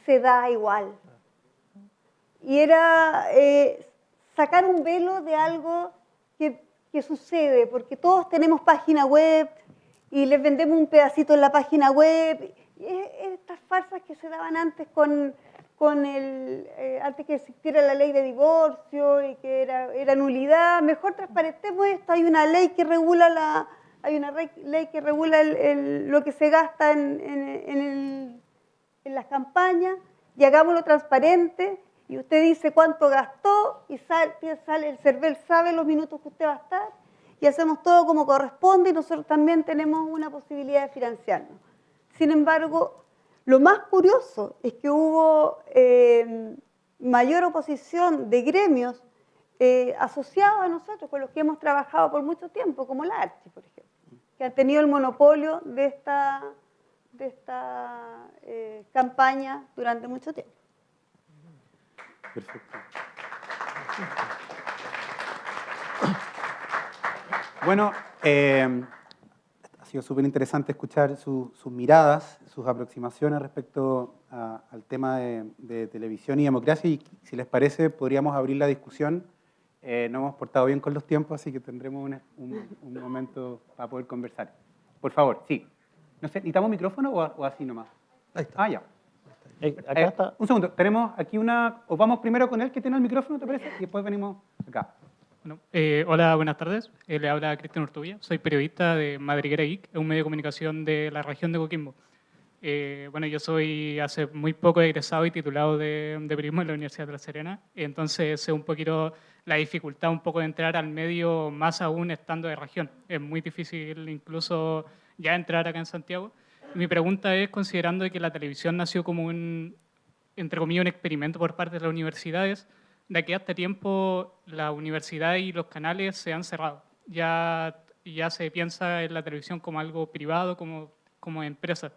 se da igual. Y era sacar un velo de algo que sucede, porque todos tenemos página web y les vendemos un pedacito en la página web. Estas farsas que se daban antes antes que existiera la ley de divorcio y que era nulidad, mejor transparentemos esto. Hay una ley que regula lo que se gasta en las campañas y hagámoslo transparente. Y usted dice cuánto gastó y sale el CERVEL, sabe los minutos que usted va a estar y hacemos todo como corresponde y nosotros también tenemos una posibilidad de financiarnos. Sin embargo, lo más curioso es que hubo mayor oposición de gremios asociados a nosotros, con los que hemos trabajado por mucho tiempo, como la ARCHI, por ejemplo, que han tenido el monopolio de esta campaña durante mucho tiempo. Perfecto. Bueno, ha sido súper interesante escuchar sus miradas, sus aproximaciones respecto al tema de televisión y democracia, y si les parece podríamos abrir la discusión. No hemos portado bien con los tiempos, así que tendremos un momento para poder conversar. Por favor, sí. No sé, ¿necesitamos micrófono o así nomás? Ahí está. Ah, ya. Acá está. Un segundo, tenemos aquí o vamos primero con él que tiene el micrófono, ¿te parece? Y después venimos acá. Bueno, hola, buenas tardes. Le habla Cristian Urtubia. Soy periodista de Madriguera Geek, un medio de comunicación de la región de Coquimbo. Bueno, yo soy hace muy poco egresado y titulado de periodismo en la Universidad de La Serena. Entonces sé un poquito la dificultad un poco de entrar al medio, más aún estando de región. Es muy difícil incluso ya entrar acá en Santiago. Mi pregunta es, considerando que la televisión nació como entre comillas, un experimento por parte de las universidades, de que hasta tiempo la universidad y los canales se han cerrado. Ya se piensa en la televisión como algo privado, como empresa.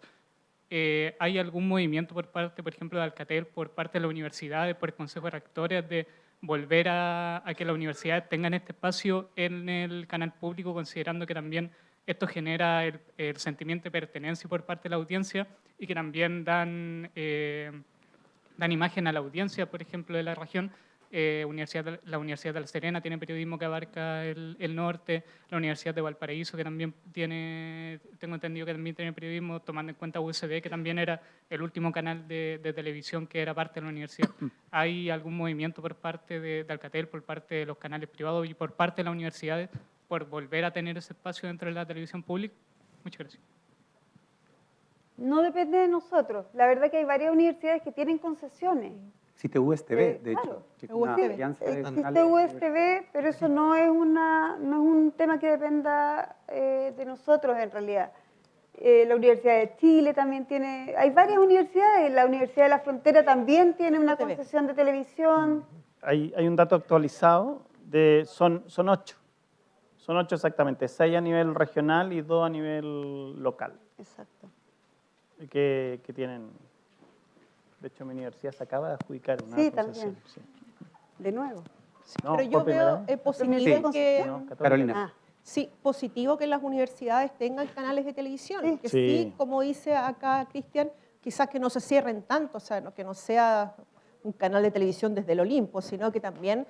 ¿Hay algún movimiento por parte, por ejemplo, de Alcatel, por parte de las universidades, por el Consejo de Rectores, de volver a que las universidades tengan este espacio en el canal público, considerando que también esto genera el sentimiento de pertenencia por parte de la audiencia y que también dan imagen a la audiencia, por ejemplo, de la región. La Universidad de La Serena tiene periodismo que abarca el norte, la Universidad de Valparaíso, que también tiene, tengo entendido que también tiene periodismo, tomando en cuenta USB, que también era el último canal de televisión que era parte de la universidad. ¿Hay algún movimiento por parte de Alcatel, por parte de los canales privados y por parte de las universidades por volver a tener ese espacio dentro de la televisión pública? Muchas gracias. No depende de nosotros. La verdad que hay varias universidades que tienen concesiones. Existe USTV, de claro, hecho. Que es USTV. una alianza de Existe canales. USTV, pero eso no es un tema que dependa de nosotros en realidad. La Universidad de Chile también tiene, hay varias universidades, la Universidad de la Frontera también tiene una USTV. concesión de televisión. Hay un dato actualizado, son 8. Son 8 exactamente, 6 a nivel regional y 2 a nivel local, Exacto. que tienen. De hecho, mi universidad se acaba de adjudicar una Sí, concesión. también. De nuevo. No, Pero yo por primera veo vez. positivo Sí. que... No, católica. Carolina. Ah, Sí, positivo que las universidades tengan canales de televisión, Sí. que Sí. sí, como dice acá Cristian, quizás que no se cierren tanto, o sea, que no sea un canal de televisión desde el Olimpo, sino que también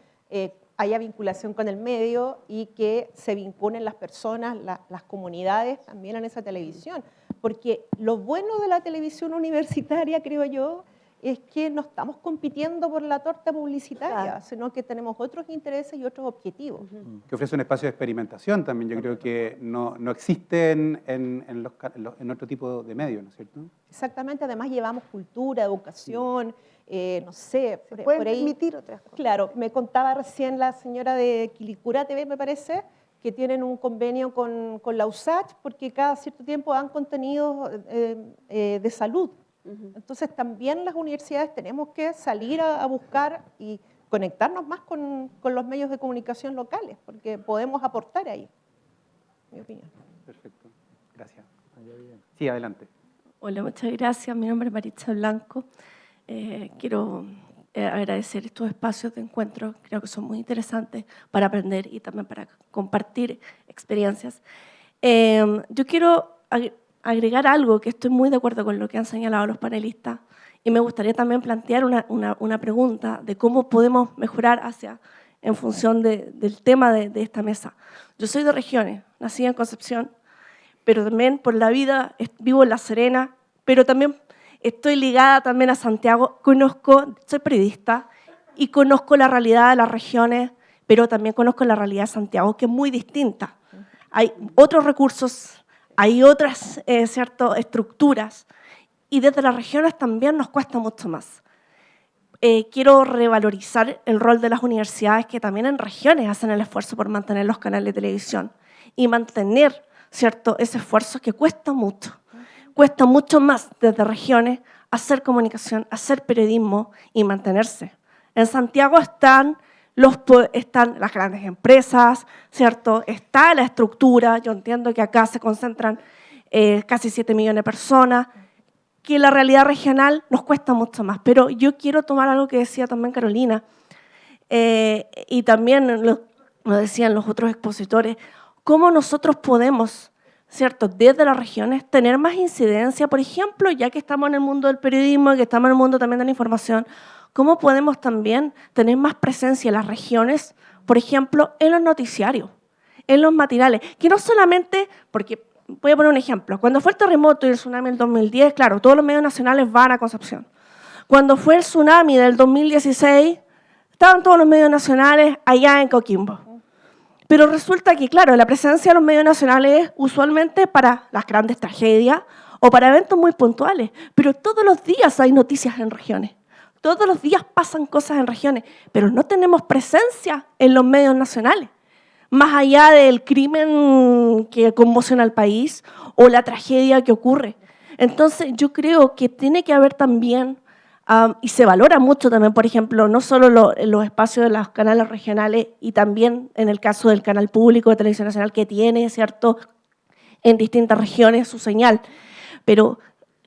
haya vinculación con el medio y que se vinculen las personas, las comunidades también en esa televisión. Porque lo bueno de la televisión universitaria, creo yo, es que no estamos compitiendo por la torta publicitaria, Claro. sino que tenemos otros intereses y otros objetivos. Que ofrece un espacio de experimentación también, yo creo que no existe en otro tipo de medios, ¿no es cierto? Exactamente, además llevamos cultura, educación, no sé, se por pueden ahí. permitir otras cosas. Claro, me contaba recién la señora de Quilicura TV, me parece, que tienen un convenio con la USACH porque cada cierto tiempo dan contenidos de salud. Entonces también las universidades tenemos que salir a buscar y conectarnos más con los medios de comunicación locales, porque podemos aportar ahí, mi opinión. Perfecto, gracias. Sí, adelante. Hola, muchas gracias. Mi nombre es Maritza Blanco. Quiero agradecer estos espacios de encuentro. Creo que son muy interesantes para aprender y también para compartir experiencias. Yo quiero agregar algo que estoy muy de acuerdo con lo que han señalado los panelistas y me gustaría también plantear una pregunta de cómo podemos mejorar en función del tema de esta mesa. Yo soy de regiones, nací en Concepción, pero también por la vida vivo en La Serena, pero también estoy ligada también a Santiago, soy periodista y conozco la realidad de las regiones, pero también conozco la realidad de Santiago, que es muy distinta. Hay otros recursos, hay otras estructuras, y desde las regiones también nos cuesta mucho más. Quiero revalorizar el rol de las universidades que también en regiones hacen el esfuerzo por mantener los canales de televisión y mantener ese esfuerzo que cuesta mucho más desde regiones hacer comunicación, hacer periodismo y mantenerse. En Santiago están las grandes empresas, ¿cierto? Está la estructura, yo entiendo que acá se concentran casi 7 millones de personas, que la realidad regional nos cuesta mucho más. Pero yo quiero tomar algo que decía también Carolina, y también lo decían los otros expositores, cómo nosotros podemos, ¿cierto?, desde las regiones tener más incidencia, por ejemplo, ya que estamos en el mundo del periodismo y que estamos en el mundo también de la información, cómo podemos también tener más presencia en las regiones, por ejemplo, en los noticiarios, en los matinales, que no solamente, porque voy a poner un ejemplo, cuando fue el terremoto y el tsunami del 2010, claro, todos los medios nacionales van a Concepción. Cuando fue el tsunami del 2016, estaban todos los medios nacionales allá en Coquimbo. Pero resulta que, claro, la presencia de los medios nacionales es usualmente para las grandes tragedias o para eventos muy puntuales, pero todos los días hay noticias en regiones. Todos los días pasan cosas en regiones, pero no tenemos presencia en los medios nacionales, más allá del crimen que conmociona al país o la tragedia que ocurre. Entonces, yo creo que tiene que haber también, y se valora mucho también, por ejemplo, no solo los espacios de los canales regionales y también en el caso del canal público de Televisión Nacional que tiene, ¿cierto?, en distintas regiones su señal, pero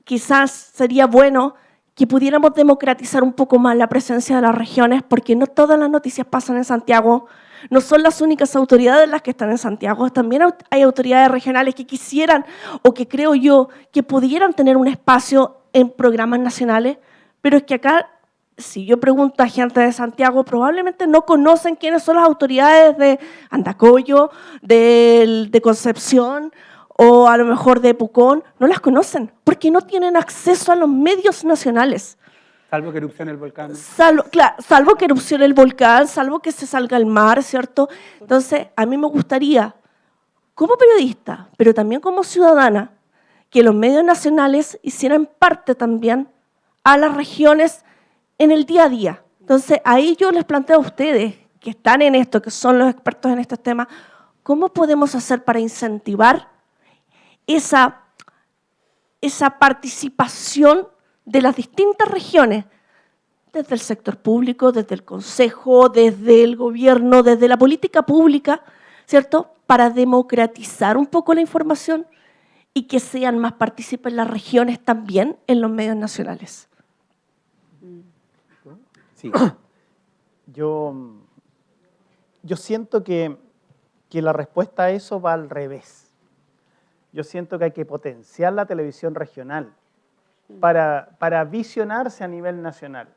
quizás sería bueno que pudiéramos democratizar un poco más la presencia de las regiones, porque no todas las noticias pasan en Santiago, no son las únicas autoridades las que están en Santiago, también hay autoridades regionales que quisieran, o que creo yo, que pudieran tener un espacio en programas nacionales, pero es que acá, si yo pregunto a gente de Santiago, probablemente no conocen quiénes son las autoridades de Andacollo, de Concepción, o a lo mejor de Pucón, no las conocen, porque no tienen acceso a los medios nacionales. Salvo que erupcione el volcán. Salvo que erupcione el volcán, salvo que se salga al mar, ¿cierto? Entonces, a mí me gustaría, como periodista, pero también como ciudadana, que los medios nacionales hicieran parte también a las regiones en el día a día. Entonces, ahí yo les planteo a ustedes, que están en esto, que son los expertos en estos temas, ¿cómo podemos hacer para incentivar esa participación de las distintas regiones, desde el sector público, desde el consejo, desde el gobierno, desde la política pública, ¿cierto?, para democratizar un poco la información y que sean más partícipes las regiones también en los medios nacionales? Sí. Yo siento que la respuesta a eso va al revés. Yo siento que hay que potenciar la televisión regional para visionarse a nivel nacional,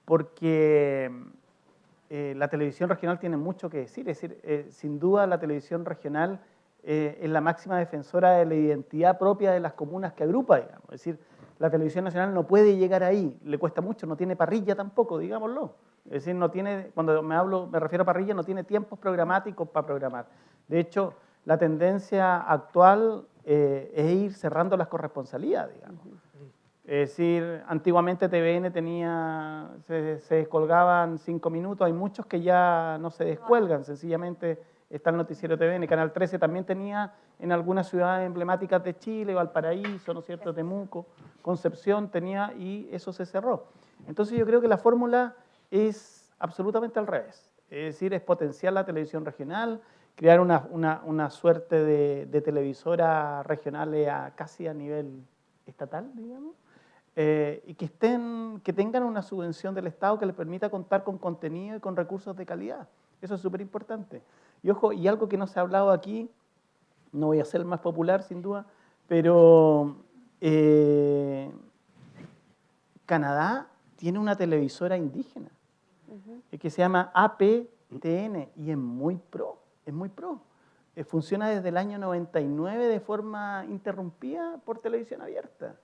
porque la televisión regional tiene mucho que decir. Es decir, sin duda la televisión regional es la máxima defensora de la identidad propia de las comunas que agrupa, digamos. Es decir, la televisión nacional no puede llegar ahí, le cuesta mucho, no tiene parrilla tampoco, digámoslo. Es decir, no tiene, cuando me refiero a parrilla, no tiene tiempos programáticos para programar. De hecho, la tendencia actual es ir cerrando las corresponsalías, digamos. Es decir, antiguamente TVN se descolgaban 5 minutos, hay muchos que ya no se descuelgan, sencillamente está el noticiero TVN. Canal 13 también tenía en algunas ciudades emblemáticas de Chile, Valparaíso, ¿no es cierto?, Temuco, Concepción tenía, y eso se cerró. Entonces yo creo que la fórmula es absolutamente al revés. Es decir, es potenciar la televisión regional, crear una suerte de televisora regionales casi a nivel estatal, digamos, y que tengan una subvención del Estado que les permita contar con contenido y con recursos de calidad. Eso es súper importante. Y ojo, y algo que no se ha hablado aquí, no voy a ser el más popular sin duda, pero Canadá tiene una televisora indígena que se llama APTN y es muy pro. Es muy pro. Funciona desde el año 99 de forma interrumpida por televisión abierta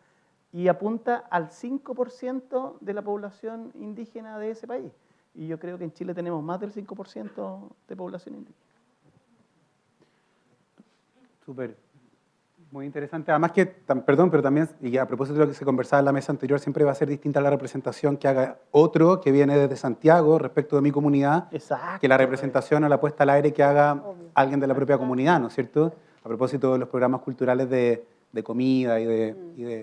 y apunta al 5% de la población indígena de ese país. Y yo creo que en Chile tenemos más del 5% de población indígena. Súper. Muy interesante. Además que, perdón, pero también, y a propósito de lo que se conversaba en la mesa anterior, siempre va a ser distinta la representación que haga otro que viene desde Santiago respecto de mi comunidad, Exacto, que la representación o la puesta al aire que haga alguien de la propia comunidad, ¿no es cierto? A propósito de los programas culturales de comida y de...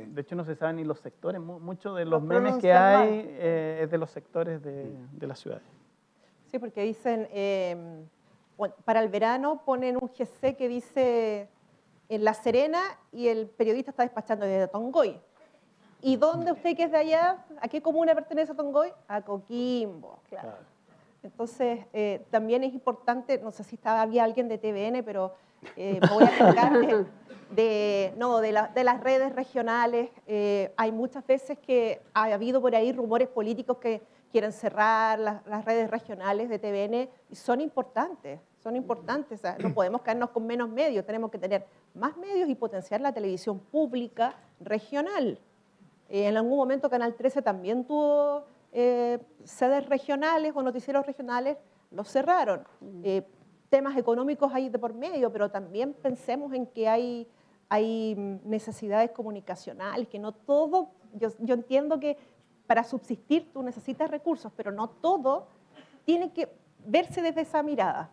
De hecho, no se saben ni los sectores. Muchos de los memes que hay es de los sectores de las ciudades. Sí, porque dicen, para el verano ponen un GC que dice en La Serena y el periodista está despachando desde Tongoy. ¿Y dónde usted que es de allá? ¿A qué comuna pertenece a Tongoy? A Coquimbo, claro. Entonces, también es importante, no sé si había alguien de TVN, pero me voy a cargar de las redes regionales. Hay muchas veces que ha habido por ahí rumores políticos que quieren cerrar las redes regionales de TVN y son importantes. O sea, no podemos quedarnos con menos medios, tenemos que tener más medios y potenciar la televisión pública regional. En algún momento Canal 13 también tuvo sedes regionales o noticieros regionales, los cerraron. Temas económicos hay de por medio, pero también pensemos en que hay necesidades comunicacionales, que no todo, yo entiendo que para subsistir tú necesitas recursos, pero no todo tiene que verse desde esa mirada.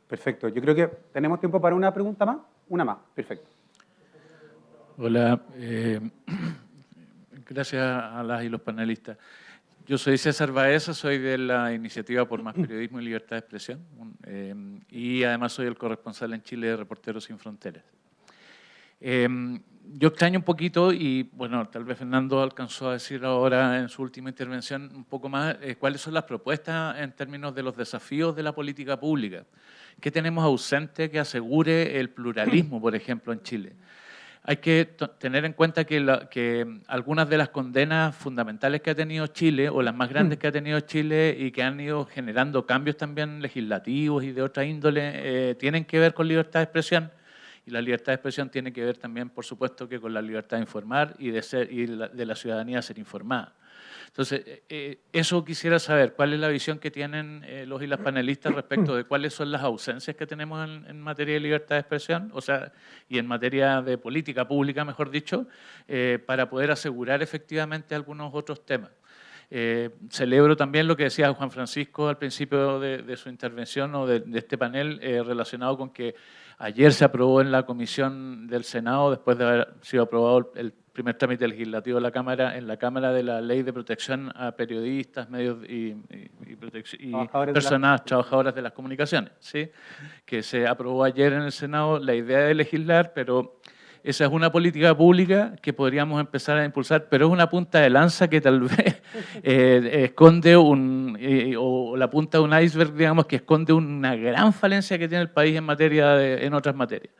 Perfecto. Yo creo que tenemos tiempo para una pregunta más. Una más. Perfecto. Hola. Gracias a las y los panelistas. Yo soy César Baeza, soy de la Iniciativa por Más Periodismo y Libertad de Expresión y además soy el corresponsal en Chile de Reporteros Sin Fronteras. yo extraño un poquito, y bueno, tal vez Fernando alcanzó a decir ahora en su última intervención un poco más, cuáles son las propuestas en términos de los desafíos de la política pública. ¿Qué tenemos ausente que asegure el pluralismo, por ejemplo, en Chile? Hay que tener en cuenta que algunas de las condenas fundamentales que ha tenido Chile, o las más grandes que ha tenido Chile y que han ido generando cambios también legislativos y de otra índole, tienen que ver con libertad de expresión. Y la libertad de expresión tiene que ver también, por supuesto, que con la libertad de informar y de la ciudadanía ser informada. Entonces, eso quisiera saber, ¿cuál es la visión que tienen los y las panelistas respecto de cuáles son las ausencias que tenemos en materia de libertad de expresión, o sea, y en materia de política pública, mejor dicho, para poder asegurar efectivamente algunos otros temas? Celebro también lo que decía Juan Francisco al principio de su intervención o de este panel relacionado con que ayer se aprobó en la comisión del Senado, después de haber sido aprobado el primer trámite legislativo en la Cámara de la Ley de Protección a Periodistas, Medios y personas trabajadoras de las comunicaciones, ¿sí? Que se aprobó ayer en el Senado la idea de legislar, pero esa es una política pública que podríamos empezar a impulsar, pero es una punta de lanza que tal vez esconde o la punta de un iceberg, digamos, que esconde una gran falencia que tiene el país en otras materias.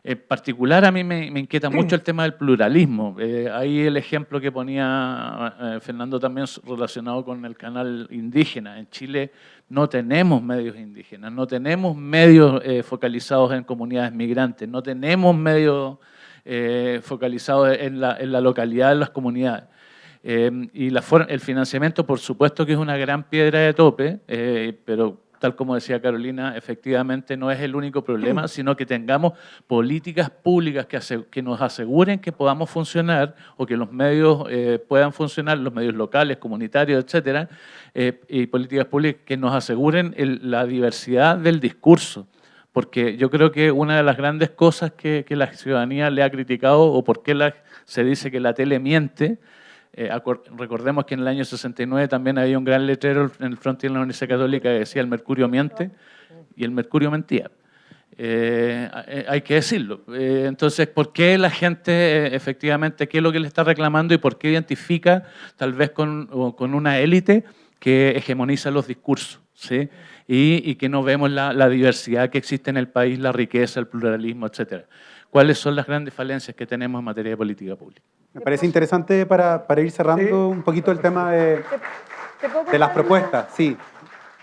En particular, a mí me inquieta mucho el tema del pluralismo. Ahí el ejemplo que ponía Fernando también relacionado con el canal indígena. En Chile no tenemos medios indígenas, no tenemos medios focalizados en comunidades migrantes, no tenemos medios focalizados en la localidad de las comunidades. Y el financiamiento, por supuesto que es una gran piedra de tope, pero tal como decía Carolina, efectivamente no es el único problema, sino que tengamos políticas públicas que nos aseguren que podamos funcionar o que los medios puedan funcionar, los medios locales, comunitarios, etcétera, y políticas públicas que nos aseguren la diversidad del discurso. Porque yo creo que una de las grandes cosas que la ciudadanía le ha criticado o por qué se dice que la tele miente. Recordemos que en el año 69 también había un gran letrero en el frontis de la Universidad Católica que decía el mercurio miente, y el mercurio mentía. Hay que decirlo. Entonces, ¿por qué la gente efectivamente, qué es lo que le está reclamando y por qué identifica tal vez con una élite que hegemoniza los discursos, ¿sí? Y que no vemos la diversidad que existe en el país, la riqueza, el pluralismo, etcétera? ¿Cuáles son las grandes falencias que tenemos en materia de política pública? Me parece interesante para ir cerrando un poquito el tema de las propuestas. Sí.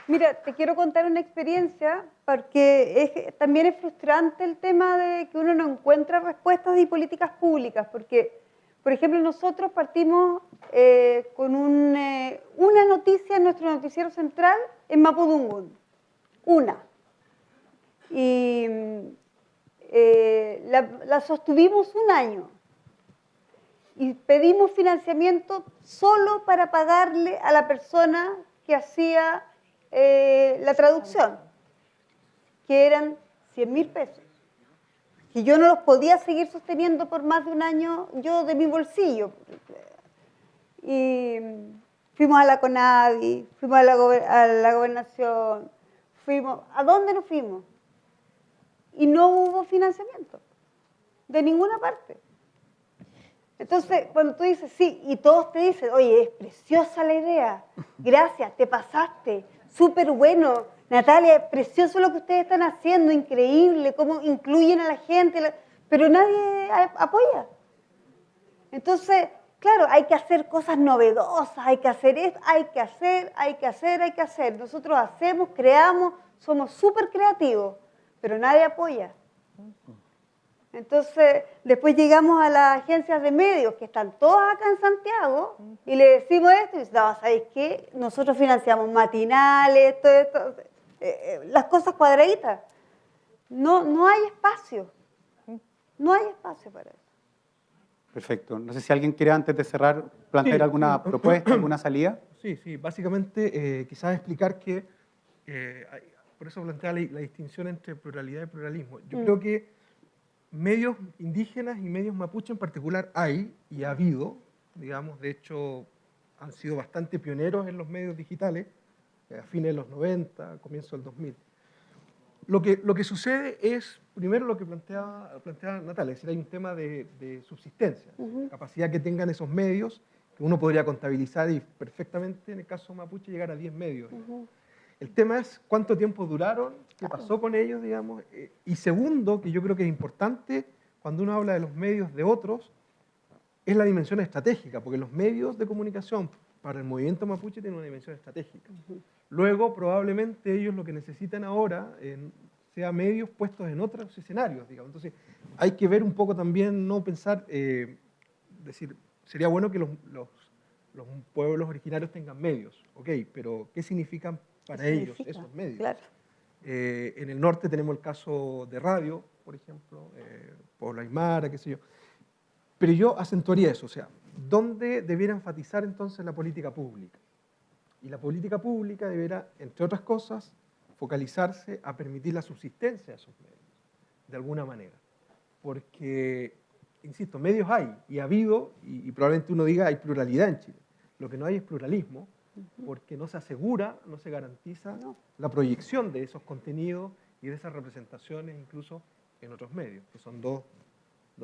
Mira, te quiero contar una experiencia porque también es frustrante el tema de que uno no encuentra respuestas y políticas públicas, porque, por ejemplo, nosotros partimos con una noticia en nuestro noticiero central en Mapudungun, una. Y la sostuvimos un año. Y pedimos financiamiento solo para pagarle a la persona que hacía la traducción, que eran 100.000 pesos. Y yo no los podía seguir sosteniendo por más de un año yo de mi bolsillo. Y fuimos a la CONADI, fuimos a la gobernación, ¿a dónde nos fuimos? Y no hubo financiamiento, de ninguna parte. Entonces, cuando tú dices sí, y todos te dicen, oye, es preciosa la idea, gracias, te pasaste, súper bueno, Natalia, es precioso lo que ustedes están haciendo, increíble, cómo incluyen a la gente, pero nadie apoya. Entonces, claro, hay que hacer cosas novedosas, hay que hacer esto, hay que hacer. Nosotros hacemos, creamos, somos súper creativos, pero nadie apoya. Entonces, después llegamos a las agencias de medios, que están todas acá en Santiago, y le decimos esto, y dicen, no, ¿sabéis qué? Nosotros financiamos matinales, las cosas cuadraditas. No hay espacio. No hay espacio para eso. Perfecto. No sé si alguien quiere, antes de cerrar, plantear alguna propuesta, alguna salida. Sí. Básicamente, quizás explicar que, por eso plantea la distinción entre pluralidad y pluralismo. Yo creo que medios indígenas y medios mapuche en particular hay y ha habido, digamos, de hecho han sido bastante pioneros en los medios digitales, a fines de los 90, comienzo del 2000. Lo que sucede es, primero lo que plantea Natalia, es decir, hay un tema de subsistencia, capacidad que tengan esos medios, que uno podría contabilizar y perfectamente, en el caso mapuche, llegar a 10 medios. El tema es cuánto tiempo duraron, qué pasó con ellos, digamos. Y segundo, que yo creo que es importante, cuando uno habla de los medios de otros, es la dimensión estratégica, porque los medios de comunicación para el movimiento mapuche tienen una dimensión estratégica. Luego, probablemente ellos lo que necesitan ahora sea medios puestos en otros escenarios, digamos. Entonces, hay que ver un poco también, no pensar, decir, sería bueno que los pueblos originarios tengan medios, ok, pero ¿qué significan para ellos esos medios? Claro. En el norte tenemos el caso de radio, por ejemplo, Pueblo Aymara, qué sé yo. Pero yo acentuaría eso, o sea, ¿dónde debiera enfatizar entonces la política pública? Y la política pública deberá, entre otras cosas, focalizarse a permitir la subsistencia de esos medios, de alguna manera. Porque, insisto, medios hay, y ha habido, y probablemente uno diga hay pluralidad en Chile. Lo que no hay es pluralismo, porque no se asegura, no se garantiza la proyección de esos contenidos y de esas representaciones incluso en otros medios, que son dos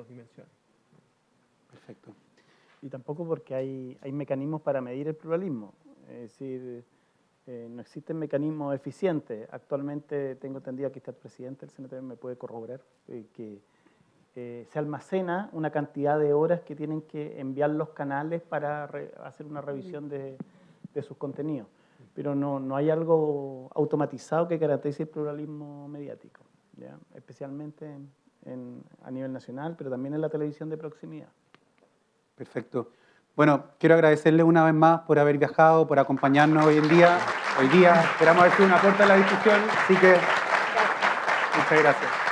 dimensiones. Perfecto. Y tampoco porque hay mecanismos para medir el pluralismo. Es decir, no existen mecanismos eficientes. Actualmente tengo entendido, aquí está el presidente del CNTV, me puede corroborar, que se almacena una cantidad de horas que tienen que enviar los canales para hacer una revisión de sus contenidos. Pero no hay algo automatizado que garantice el pluralismo mediático, ¿ya? Especialmente a nivel nacional, pero también en la televisión de proximidad. Perfecto. Bueno, quiero agradecerle una vez más por haber viajado, por acompañarnos hoy día. Esperamos haber sido un aporte a la discusión, así que muchas gracias.